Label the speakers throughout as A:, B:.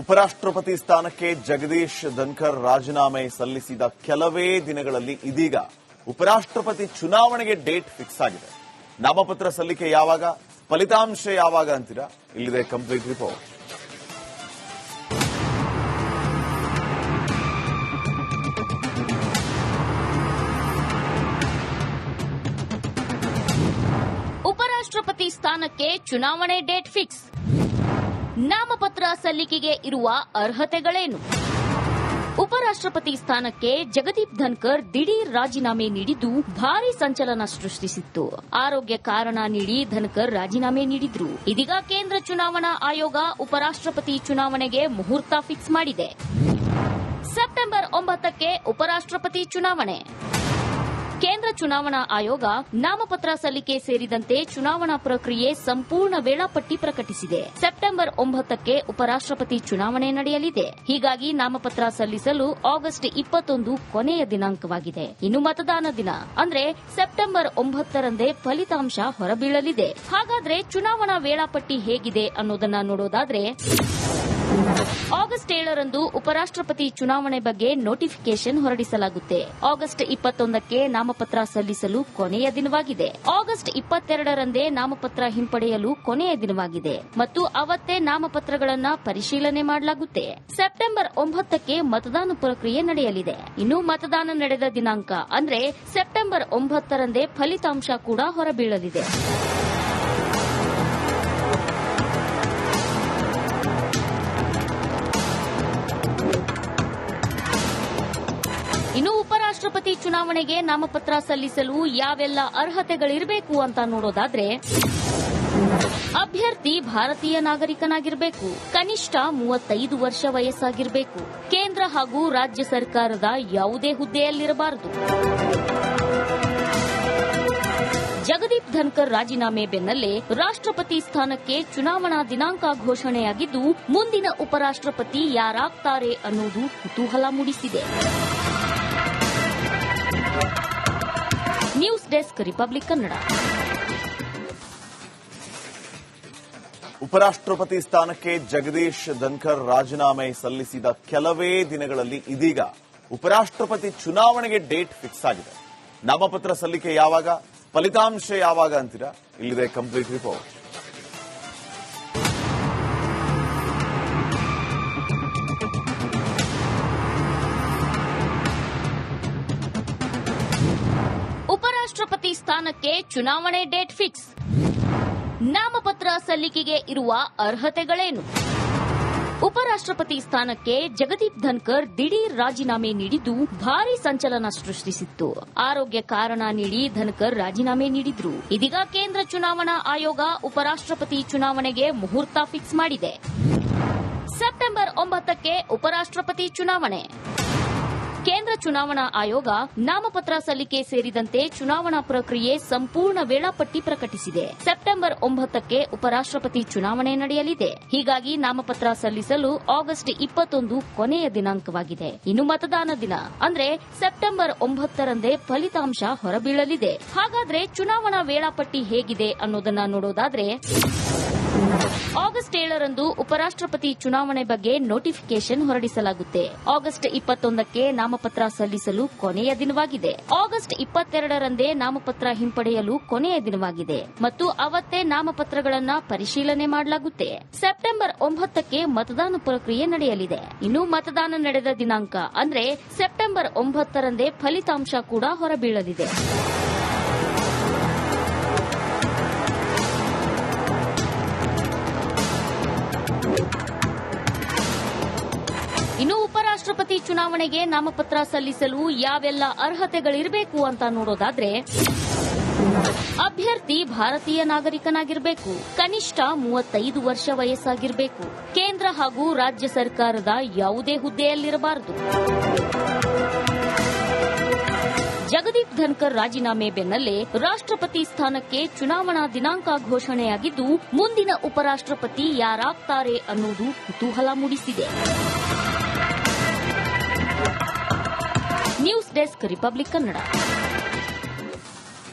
A: ಉಪರಾಷ್ಟ್ರಪತಿ ಸ್ಥಾನಕ್ಕೆ ಜಗದೀಶ್ ಧನ್ಕರ್ ರಾಜೀನಾಮೆ ಸಲ್ಲಿಸಿದ ಕೆಲವೇ ದಿನಗಳಲ್ಲಿ ಇದೀಗ ಉಪರಾಷ್ಟ್ರಪತಿ ಚುನಾವಣೆಗೆ ಡೇಟ್ ಫಿಕ್ಸ್ ಆಗಿದೆ. ನಾಮಪತ್ರ ಸಲ್ಲಿಕೆ ಯಾವಾಗ, ಫಲಿತಾಂಶ ಯಾವಾಗ ಅಂತೀರಾ? ಇಲ್ಲಿದೆ ಕಂಪ್ಲೀಟ್ ರಿಪೋರ್ಟ್.
B: ಉಪರಾಷ್ಟ್ರಪತಿ ಸ್ಥಾನಕ್ಕೆ ಚುನಾವಣೆ ಡೇಟ್ ಫಿಕ್ಸ್. ನಾಮಪತ್ರ ಸಲ್ಲಿಕೆಗೆ ಇರುವ ಅರ್ಹತೆಗಳೇನು? ಉಪರಾಷ್ಟ್ರಪತಿ ಸ್ಥಾನಕ್ಕೆ ಜಗದೀಪ್ ಧನ್ಕರ್ ದಿಢೀರ್ ರಾಜೀನಾಮೆ ನೀಡಿದ್ದು ಭಾರೀ ಸಂಚಲನ ಸೃಷ್ಟಿಸಿತ್ತು. ಆರೋಗ್ಯ ಕಾರಣ ನೀಡಿ ಧನ್ಕರ್ ರಾಜೀನಾಮೆ ನೀಡಿದ್ರು. ಇದೀಗ ಕೇಂದ್ರ ಚುನಾವಣಾ ಆಯೋಗ ಉಪರಾಷ್ಟ್ರಪತಿ ಚುನಾವಣೆಗೆ ಮುಹೂರ್ತ ಫಿಕ್ಸ್ ಮಾಡಿದೆ. ಸೆಪ್ಟೆಂಬರ್ 9ಕ್ಕೆ ಉಪರಾಷ್ಟ್ರಪತಿ ಚುನಾವಣೆ. ಕೇಂದ್ರ ಚುನಾವಣಾ ಆಯೋಗ ನಾಮಪತ್ರ ಸಲ್ಲಿಕೆ ಸೇರಿದಂತೆ ಚುನಾವಣಾ ಪ್ರಕ್ರಿಯೆ ಸಂಪೂರ್ಣ ವೇಳಾಪಟ್ಟಿ ಪ್ರಕಟಿಸಿದೆ. ಸೆಪ್ಟೆಂಬರ್ 9ಕ್ಕೆ ಉಪರಾಷ್ಟ್ರಪತಿ ಚುನಾವಣೆ ನಡೆಯಲಿದೆ. ಹೀಗಾಗಿ ನಾಮಪತ್ರ ಸಲ್ಲಿಸಲು ಆಗಸ್ಟ್ 21 ಕೊನೆಯ ದಿನಾಂಕವಾಗಿದೆ. ಇನ್ನು ಮತದಾನ ದಿನ ಅಂದ್ರೆ ಸೆಪ್ಟೆಂಬರ್ 9ರಂದೇ ಫಲಿತಾಂಶ ಹೊರಬೀಳಲಿದೆ. ಹಾಗಾದ್ರೆ ಚುನಾವಣಾ ವೇಳಾಪಟ್ಟಿ ಹೇಗಿದೆ ಅನ್ನೋದನ್ನ ನೋಡೋದಾದ್ರೆ, ಆಗಸ್ಟ್ 7ರಂದು ಉಪರಾಷ್ಟ್ರಪತಿ ಚುನಾವಣೆ ಬಗ್ಗೆ ನೋಟಿಫಿಕೇಶನ್ ಹೊರಡಿಸಲಾಗುತ್ತೆ. ಆಗಸ್ಟ್ 21ಕ್ಕೆ ನಾಮಪತ್ರ ಸಲ್ಲಿಸಲು ಕೊನೆಯ ದಿನವಾಗಿದೆ. ಆಗಸ್ಟ್ 22ರಂದೇ ನಾಮಪತ್ರ ಹಿಂಪಡೆಯಲು ಕೊನೆಯ ದಿನವಾಗಿದೆ ಮತ್ತು ಅವತ್ತೇ ನಾಮಪತ್ರಗಳನ್ನು ಪರಿಶೀಲನೆ ಮಾಡಲಾಗುತ್ತೆ. ಸೆಪ್ಟೆಂಬರ್ 9ಕ್ಕೆ ಮತದಾನ ಪ್ರಕ್ರಿಯೆ ನಡೆಯಲಿದೆ. ಇನ್ನು ಮತದಾನ ನಡೆದ ದಿನಾಂಕ ಅಂದ್ರೆ ಸೆಪ್ಟೆಂಬರ್ 9ರಂದೇ ಫಲಿತಾಂಶ ಕೂಡ ಹೊರಬೀಳಲಿದೆ. ಇನ್ನು ಉಪರಾಷ್ಟ್ರಪತಿ ಚುನಾವಣೆಗೆ ನಾಮಪತ್ರ ಸಲ್ಲಿಸಲು ಯಾವೆಲ್ಲ ಅರ್ಹತೆಗಳಿರಬೇಕು ಅಂತ ನೋಡೋದಾದ್ರೆ, ಅಭ್ಯರ್ಥಿ ಭಾರತೀಯ ನಾಗರಿಕನಾಗಿರಬೇಕು, ಕನಿಷ್ಠ 35 ವರ್ಷ ವಯಸ್ಸಾಗಿರಬೇಕು, ಕೇಂದ್ರ ಹಾಗೂ ರಾಜ್ಯ ಸರ್ಕಾರದ ಯಾವುದೇ ಹುದ್ದೆಯಲ್ಲಿರಬಾರದು. ಜಗದೀಪ್ ಧನ್ಕರ್ ರಾಜೀನಾಮೆ ಬೆನ್ನಲ್ಲೇ ರಾಷ್ಟ್ರಪತಿ ಸ್ಥಾನಕ್ಕೆ ಚುನಾವಣಾ ದಿನಾಂಕ ಘೋಷಣೆಯಾಗಿದ್ದು, ಮುಂದಿನ ಉಪರಾಷ್ಟ್ರಪತಿ ಯಾರಾಗ್ತಾರೆ ಅನ್ನೋದು ಕುತೂಹಲ ಮೂಡಿಸಿದೆ. News desk, republic Kannada.
A: ಉಪರಾಷ್ಟ್ರಪತಿ ಸ್ಥಾನಕ್ಕೆ ಜಗದೀಶ್ ಧನ್ಕರ್ ರಾಜೀನಾಮೆ ಸಲ್ಲಿಸಿದ ಕೆಲವೇ ದಿನಗಳಲ್ಲಿ ಇದೀಗ ಉಪರಾಷ್ಟ್ರಪತಿ ಚುನಾವಣೆಗೆ ಡೇಟ್ ಫಿಕ್ಸ್ ಆಗಿದೆ. ನಾಮಪತ್ರ ಸಲ್ಲಿಕೆ ಯಾವಾಗ, ಫಲಿತಾಂಶ ಯಾವಾಗ ಅಂತೀರಾ? ಇಲ್ಲಿದೆ ಕಂಪ್ಲೀಟ್ ರಿಪೋರ್ಟ್.
B: ಉಪರಾಷ್ಟ್ರಪತಿ ಸ್ಥಾನಕ್ಕೆ ಚುನಾವಣೆ ಡೇಟ್ ಫಿಕ್ಸ್. ನಾಮಪತ್ರ ಸಲ್ಲಿಕೆಗೆ ಇರುವ ಅರ್ಹತೆಗಳೇನು? ಉಪರಾಷ್ಟ್ರಪತಿ ಸ್ಥಾನಕ್ಕೆ ಜಗದೀಪ್ ಧನ್ಕರ್ ದಿಢೀರ್ ರಾಜೀನಾಮೆ ನೀಡಿದ್ದು ಭಾರೀ ಸಂಚಲನ ಸೃಷ್ಟಿಸಿತ್ತು. ಆರೋಗ್ಯ ಕಾರಣ ನೀಡಿ ಧನ್ಕರ್ ರಾಜೀನಾಮೆ ನೀಡಿದ್ರು. ಇದೀಗ ಕೇಂದ್ರ ಚುನಾವಣಾ ಆಯೋಗ ಉಪರಾಷ್ಟ್ರಪತಿ ಚುನಾವಣೆಗೆ ಮುಹೂರ್ತ ಫಿಕ್ಸ್ ಮಾಡಿದೆ. ಸೆಪ್ಟೆಂಬರ್ 9ಕ್ಕೆ ಉಪರಾಷ್ಟ್ರಪತಿ ಚುನಾವಣೆ. ಕೇಂದ್ರ ಚುನಾವಣಾ ಆಯೋಗ ನಾಮಪತ್ರ ಸಲ್ಲಿಕೆ ಸೇರಿದಂತೆ ಚುನಾವಣಾ ಪ್ರಕ್ರಿಯೆ ಸಂಪೂರ್ಣ ವೇಳಾಪಟ್ಟಿ ಪ್ರಕಟಿಸಿದೆ. ಸೆಪ್ಟೆಂಬರ್ 9ಕ್ಕೆ ಉಪರಾಷ್ಟ್ರಪತಿ ಚುನಾವಣೆ ನಡೆಯಲಿದೆ. ಹೀಗಾಗಿ ನಾಮಪತ್ರ ಸಲ್ಲಿಸಲು ಆಗಸ್ಟ್ 21 ಕೊನೆಯ ದಿನಾಂಕವಾಗಿದೆ. ಇನ್ನು ಮತದಾನ ದಿನ ಅಂದ್ರೆ ಸೆಪ್ಟೆಂಬರ್ 9ರಂದೇ ಫಲಿತಾಂಶ ಹೊರಬೀಳಲಿದೆ. ಹಾಗಾದ್ರೆ ಚುನಾವಣಾ ವೇಳಾಪಟ್ಟಿ ಹೇಗಿದೆ ಅನ್ನೋದನ್ನ ನೋಡೋದಾದ್ರೆ, ಆಗಸ್ಟ್ 7ರಂದು ಉಪರಾಷ್ಟ್ರಪತಿ ಚುನಾವಣೆ ಬಗ್ಗೆ ನೋಟಿಫಿಕೇಶನ್ ಹೊರಡಿಸಲಾಗುತ್ತೆ. ಆಗಸ್ಟ್ 21ಕ್ಕೆ ನಾಮಪತ್ರ ಸಲ್ಲಿಸಲು ಕೊನೆಯ ದಿನವಾಗಿದೆ. ಆಗಸ್ಟ್ 22ರಂದೇ ನಾಮಪತ್ರ ಹಿಂಪಡೆಯಲು ಕೊನೆಯ ದಿನವಾಗಿದೆ ಮತ್ತು ಅವತ್ತೇ ನಾಮಪತ್ರಗಳನ್ನು ಪರಿಶೀಲನೆ ಮಾಡಲಾಗುತ್ತೆ. ಸೆಪ್ಟೆಂಬರ್ 9ಕ್ಕೆ ಮತದಾನ ಪ್ರಕ್ರಿಯೆ ನಡೆಯಲಿದೆ. ಇನ್ನು ಮತದಾನ ನಡೆದ ದಿನಾಂಕ ಅಂದ್ರೆ ಸೆಪ್ಟೆಂಬರ್ 9ರಂದೇ ಫಲಿತಾಂಶ ಕೂಡ ಹೊರಬೀಳಲಿದೆ. ಇನ್ನು ಉಪರಾಷ್ಟ್ರಪತಿ ಚುನಾವಣೆಗೆ ನಾಮಪತ್ರ ಸಲ್ಲಿಸಲು ಯಾವೆಲ್ಲ ಅರ್ಹತೆಗಳಿರಬೇಕು ಅಂತ ನೋಡೋದಾದ್ರೆ, ಅಭ್ಯರ್ಥಿ ಭಾರತೀಯ ನಾಗರಿಕನಾಗಿರಬೇಕು, ಕನಿಷ್ಠ 35 ವರ್ಷ ವಯಸ್ಸಾಗಿರಬೇಕು, ಕೇಂದ್ರ ಹಾಗೂ ರಾಜ್ಯ ಸರ್ಕಾರದ ಯಾವುದೇ ಹುದ್ದೆಯಲ್ಲಿರಬಾರದು. ಜಗದೀಪ್ ಧನ್ಕರ್ ರಾಜೀನಾಮೆ ಬೆನ್ನಲ್ಲೇ ರಾಷ್ಟ್ರಪತಿ ಸ್ಥಾನಕ್ಕೆ ಚುನಾವಣಾ ದಿನಾಂಕ ಘೋಷಣೆಯಾಗಿದ್ದು, ಮುಂದಿನ ಉಪರಾಷ್ಟ್ರಪತಿ ಯಾರಾಗ್ತಾರೆ ಅನ್ನೋದು ಕುತೂಹಲ ಮೂಡಿಸಿದೆ. News desk, republic Kannada.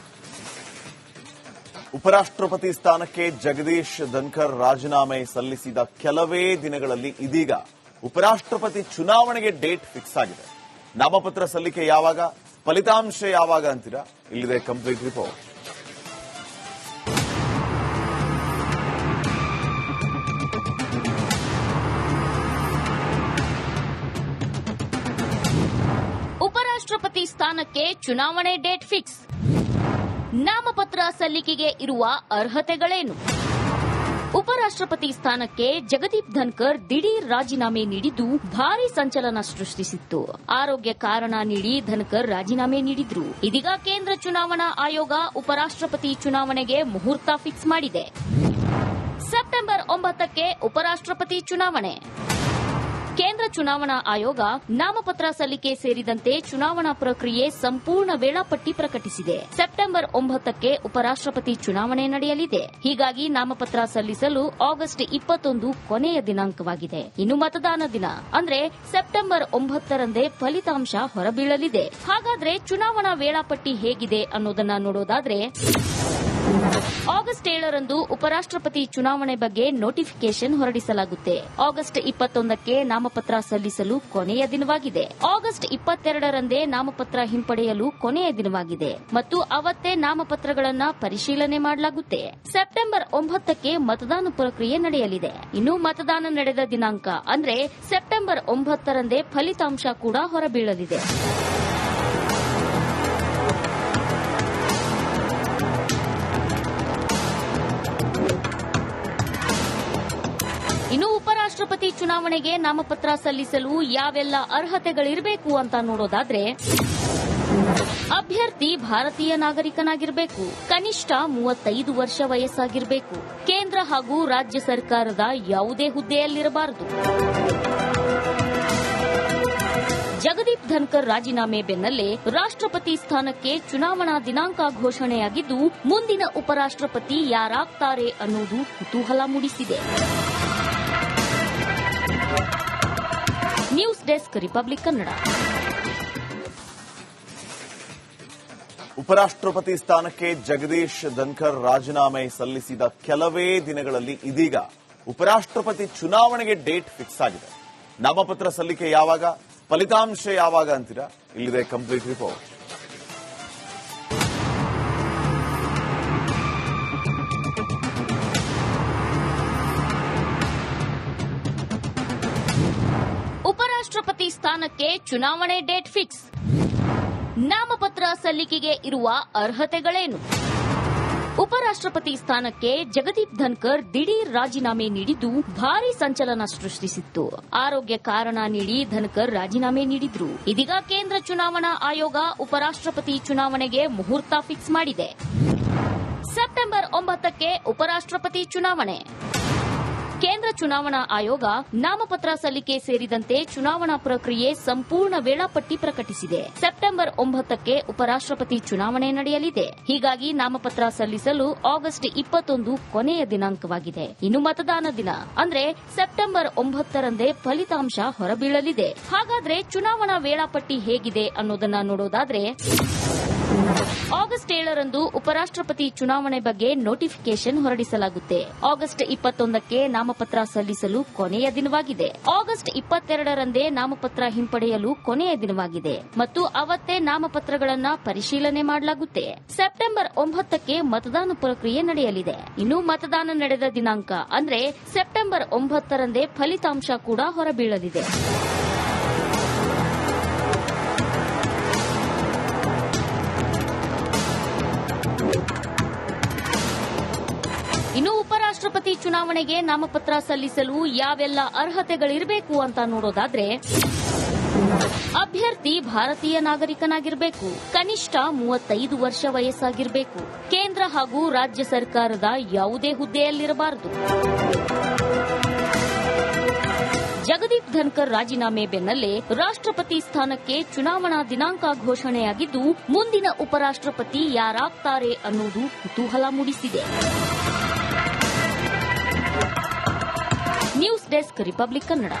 A: ಉಪರಾಷ್ಟ್ರಪತಿ ಸ್ಥಾನಕ್ಕೆ ಜಗದೀಶ್ ಧನ್ಕರ್ ರಾಜೀನಾಮೆ ಸಲ್ಲಿಸಿದ ಕೆಲವೇ ದಿನಗಳಲ್ಲಿ ಇದೀಗ ಉಪರಾಷ್ಟ್ರಪತಿ ಚುನಾವಣೆಗೆ ಡೇಟ್ ಫಿಕ್ಸ್ ಆಗಿದೆ. ನಾಮಪತ್ರ ಸಲ್ಲಿಕೆ ಯಾವಾಗ, ಫಲಿತಾಂಶ ಯಾವಾಗ ಅಂತೀರಾ? ಇಲ್ಲಿದೆ ಕಂಪ್ಲೀಟ್ ರಿಪೋರ್ಟ್.
B: ಉಪರಾಷ್ಟ್ರಪತಿ ಸ್ಥಾನಕ್ಕೆ ಚುನಾವಣೆ ಡೇಟ್ ಫಿಕ್ಸ್. ನಾಮಪತ್ರ ಸಲ್ಲಿಕೆಗೆ ಇರುವ ಅರ್ಹತೆಗಳೇನು? ಉಪರಾಷ್ಟ್ರಪತಿ ಸ್ಥಾನಕ್ಕೆ ಜಗದೀಪ್ ಧನ್ಕರ್ ದಿಢೀರ್ ರಾಜೀನಾಮೆ ನೀಡಿದ್ದು ಭಾರೀ ಸಂಚಲನ ಸೃಷ್ಟಿಸಿತ್ತು. ಆರೋಗ್ಯ ಕಾರಣ ನೀಡಿ ಧನ್ಕರ್ ರಾಜೀನಾಮೆ ನೀಡಿದ್ರು. ಇದೀಗ ಕೇಂದ್ರ ಚುನಾವಣಾ ಆಯೋಗ ಉಪರಾಷ್ಟ್ರಪತಿ ಚುನಾವಣೆಗೆ ಮುಹೂರ್ತ ಫಿಕ್ಸ್ ಮಾಡಿದೆ. ಸೆಪ್ಟೆಂಬರ್ 9ಕ್ಕೆ ಉಪರಾಷ್ಟ್ರಪತಿ ಚುನಾವಣೆ. ಕೇಂದ್ರ ಚುನಾವಣಾ ಆಯೋಗ ನಾಮಪತ್ರ ಸಲ್ಲಿಕೆ ಸೇರಿದಂತೆ ಚುನಾವಣಾ ಪ್ರಕ್ರಿಯೆ ಸಂಪೂರ್ಣ ವೇಳಾಪಟ್ಟಿ ಪ್ರಕಟಿಸಿದೆ. ಸೆಪ್ಟೆಂಬರ್ 9ಕ್ಕೆ ಉಪರಾಷ್ಟ್ರಪತಿ ಚುನಾವಣೆ ನಡೆಯಲಿದೆ. ಹೀಗಾಗಿ ನಾಮಪತ್ರ ಸಲ್ಲಿಸಲು ಆಗಸ್ಟ್ 21 ಕೊನೆಯ ದಿನಾಂಕವಾಗಿದೆ. ಇನ್ನು ಮತದಾನ ದಿನ ಅಂದ್ರೆ ಸೆಪ್ಟೆಂಬರ್ 9ರಂದೇ ಫಲಿತಾಂಶ ಹೊರಬೀಳಲಿದೆ. ಹಾಗಾದ್ರೆ ಚುನಾವಣಾ ವೇಳಾಪಟ್ಟಿ ಹೇಗಿದೆ ಅನ್ನೋದನ್ನ ನೋಡೋದಾದ್ರೆ, ಆಗಸ್ಟ್ 7ರಂದು ಉಪರಾಷ್ಟ್ರಪತಿ ಚುನಾವಣೆ ಬಗ್ಗೆ ನೋಟಿಫಿಕೇಶನ್ ಹೊರಡಿಸಲಾಗುತ್ತೆ. ಆಗಸ್ಟ್ 21ಕ್ಕೆ ನಾಮಪತ್ರ ಸಲ್ಲಿಸಲು ಕೊನೆಯ ದಿನವಾಗಿದೆ. ಆಗಸ್ಟ್ 22ರಂದೇ ನಾಮಪತ್ರ ಹಿಂಪಡೆಯಲು ಕೊನೆಯ ದಿನವಾಗಿದೆ ಮತ್ತು ಅವತ್ತೇ ನಾಮಪತ್ರಗಳನ್ನು ಪರಿಶೀಲನೆ ಮಾಡಲಾಗುತ್ತೆ. ಸೆಪ್ಟೆಂಬರ್ 9ಕ್ಕೆ ಮತದಾನ ಪ್ರಕ್ರಿಯೆ ನಡೆಯಲಿದೆ. ಇನ್ನು ಮತದಾನ ನಡೆದ ದಿನಾಂಕ ಅಂದ್ರೆ ಸೆಪ್ಟೆಂಬರ್ 9ರಂದೇ ಫಲಿತಾಂಶ ಕೂಡ ಹೊರಬೀಳಲಿದೆ. ಇನ್ನು ಉಪರಾಷ್ಟ್ರಪತಿ ಚುನಾವಣೆಗೆ ನಾಮಪತ್ರ ಸಲ್ಲಿಸಲು ಯಾವೆಲ್ಲ ಅರ್ಹತೆಗಳಿರಬೇಕು ಅಂತ ನೋಡೋದಾದ್ರೆ, ಅಭ್ಯರ್ಥಿ ಭಾರತೀಯ ನಾಗರಿಕನಾಗಿರಬೇಕು, ಕನಿಷ್ಠ 35 ವರ್ಷ ವಯಸ್ಸಾಗಿರಬೇಕು, ಕೇಂದ್ರ ಹಾಗೂ ರಾಜ್ಯ ಸರ್ಕಾರದ ಯಾವುದೇ ಹುದ್ದೆಯಲ್ಲಿರಬಾರದು. ಜಗದೀಪ್ ಧನ್ಕರ್ ರಾಜೀನಾಮೆ ಬೆನ್ನಲ್ಲೇ ರಾಷ್ಟ್ರಪತಿ ಸ್ಥಾನಕ್ಕೆ ಚುನಾವಣಾ ದಿನಾಂಕ ಘೋಷಣೆಯಾಗಿದ್ದು, ಮುಂದಿನ ಉಪರಾಷ್ಟ್ರಪತಿ ಯಾರಾಗ್ತಾರೆ ಅನ್ನೋದು ಕುತೂಹಲ ಮೂಡಿಸಿದೆ. News desk, republic Kannada.
A: ಉಪರಾಷ್ಟ್ರಪತಿ ಸ್ಥಾನಕ್ಕೆ ಜಗದೀಶ್ ಧನ್ಕರ್ ರಾಜೀನಾಮೆ ಸಲ್ಲಿಸಿದ ಕೆಲವೇ ದಿನಗಳಲ್ಲಿ ಇದೀಗ ಉಪರಾಷ್ಟ್ರಪತಿ ಚುನಾವಣೆಗೆ ಡೇಟ್ ಫಿಕ್ಸ್ ಆಗಿದೆ. ನಾಮಪತ್ರ ಸಲ್ಲಿಕೆ ಯಾವಾಗ, ಫಲಿತಾಂಶ ಯಾವಾಗ ಅಂತೀರಾ? ಇಲ್ಲಿದೆ ಕಂಪ್ಲೀಟ್ ರಿಪೋರ್ಟ್.
B: ಉಪರಾಷ್ಟ್ರಪತಿ ಸ್ಥಾನಕ್ಕೆ ಚುನಾವಣೆ ಡೇಟ್ ಫಿಕ್ಸ್. ನಾಮಪತ್ರ ಸಲ್ಲಿಕೆಗೆ ಇರುವ ಅರ್ಹತೆಗಳೇನು? ಉಪರಾಷ್ಟ್ರಪತಿ ಸ್ಥಾನಕ್ಕೆ ಜಗದೀಪ್ ಧನ್ಕರ್ ದಿಢೀರ್ ರಾಜೀನಾಮೆ ನೀಡಿದ್ದು ಭಾರೀ ಸಂಚಲನ ಸೃಷ್ಟಿಸಿತ್ತು. ಆರೋಗ್ಯ ಕಾರಣ ನೀಡಿ ಧನ್ಕರ್ ರಾಜೀನಾಮೆ ನೀಡಿದ್ರು. ಇದೀಗ ಕೇಂದ್ರ ಚುನಾವಣಾ ಆಯೋಗ ಉಪರಾಷ್ಟ್ರಪತಿ ಚುನಾವಣೆಗೆ ಮುಹೂರ್ತ ಫಿಕ್ಸ್ ಮಾಡಿದೆ. ಸೆಪ್ಟೆಂಬರ್ 9ಕ್ಕೆ ಉಪರಾಷ್ಟ್ರಪತಿ ಚುನಾವಣೆ. ಕೇಂದ್ರ ಚುನಾವಣಾ ಆಯೋಗ ನಾಮಪತ್ರ ಸಲ್ಲಿಕೆ ಸೇರಿದಂತೆ ಚುನಾವಣಾ ಪ್ರಕ್ರಿಯೆ ಸಂಪೂರ್ಣ ವೇಳಾಪಟ್ಟಿ ಪ್ರಕಟಿಸಿದೆ. ಸೆಪ್ಟೆಂಬರ್ 9ಕ್ಕೆ ಉಪರಾಷ್ಟ್ರಪತಿ ಚುನಾವಣೆ ನಡೆಯಲಿದೆ. ಹೀಗಾಗಿ ನಾಮಪತ್ರ ಸಲ್ಲಿಸಲು ಆಗಸ್ಟ್ 21 ಕೊನೆಯ ದಿನಾಂಕವಾಗಿದೆ. ಇನ್ನು ಮತದಾನ ದಿನ ಅಂದ್ರೆ ಸೆಪ್ಟೆಂಬರ್ 9ರಂದೇ ಫಲಿತಾಂಶ ಹೊರಬೀಳಲಿದೆ. ಹಾಗಾದ್ರೆ ಚುನಾವಣಾ ವೇಳಾಪಟ್ಟಿ ಹೇಗಿದೆ ಅನ್ನೋದನ್ನ ನೋಡೋದಾದ್ರೆ, ಆಗಸ್ಟ್ 7ರಂದು ಉಪರಾಷ್ಟ್ರಪತಿ ಚುನಾವಣೆ ಬಗ್ಗೆ ನೋಟಿಫಿಕೇಶನ್ ಹೊರಡಿಸಲಾಗುತ್ತೆ. ಆಗಸ್ಟ್ 21ಕ್ಕೆ ನಾಮಪತ್ರ ಸಲ್ಲಿಸಲು ಕೊನೆಯ ದಿನವಾಗಿದೆ. ಆಗಸ್ಟ್ 22ರಂದೇ ನಾಮಪತ್ರ ಹಿಂಪಡೆಯಲು ಕೊನೆಯ ದಿನವಾಗಿದೆ ಮತ್ತು ಅವತ್ತೇ ನಾಮಪತ್ರಗಳನ್ನು ಪರಿಶೀಲನೆ ಮಾಡಲಾಗುತ್ತೆ. ಸೆಪ್ಟೆಂಬರ್ 9ಕ್ಕೆ ಮತದಾನ ಪ್ರಕ್ರಿಯೆ ನಡೆಯಲಿದೆ. ಇನ್ನು ಮತದಾನ ನಡೆದ ದಿನಾಂಕ ಅಂದ್ರೆ ಸೆಪ್ಟೆಂಬರ್ 9ರಂದೇ ಫಲಿತಾಂಶ ಕೂಡ ಹೊರಬೀಳಲಿದೆ. ಇನ್ನು ಉಪರಾಷ್ಟ್ರಪತಿ ಚುನಾವಣೆಗೆ ನಾಮಪತ್ರ ಸಲ್ಲಿಸಲು ಯಾವೆಲ್ಲ ಅರ್ಹತೆಗಳಿರಬೇಕು ಅಂತ ನೋಡೋದಾದ್ರೆ, ಅಭ್ಯರ್ಥಿ ಭಾರತೀಯ ನಾಗರಿಕನಾಗಿರಬೇಕು, ಕನಿಷ್ಠ 35 ವರ್ಷ ವಯಸ್ಸಾಗಿರಬೇಕು, ಕೇಂದ್ರ ಹಾಗೂ ರಾಜ್ಯ ಸರ್ಕಾರದ ಯಾವುದೇ ಹುದ್ದೆಯಲ್ಲಿರಬಾರದು. ಜಗದೀಪ್ ಧನ್ಕರ್ ರಾಜೀನಾಮೆ ಬೆನ್ನಲ್ಲೇ ರಾಷ್ಟ್ರಪತಿ ಸ್ಥಾನಕ್ಕೆ ಚುನಾವಣಾ ದಿನಾಂಕ ಘೋಷಣೆಯಾಗಿದ್ದು, ಮುಂದಿನ ಉಪರಾಷ್ಟ್ರಪತಿ ಯಾರಾಗ್ತಾರೆ ಅನ್ನೋದು ಕುತೂಹಲ ಮೂಡಿಸಿದೆ. News desk, republic Kannada.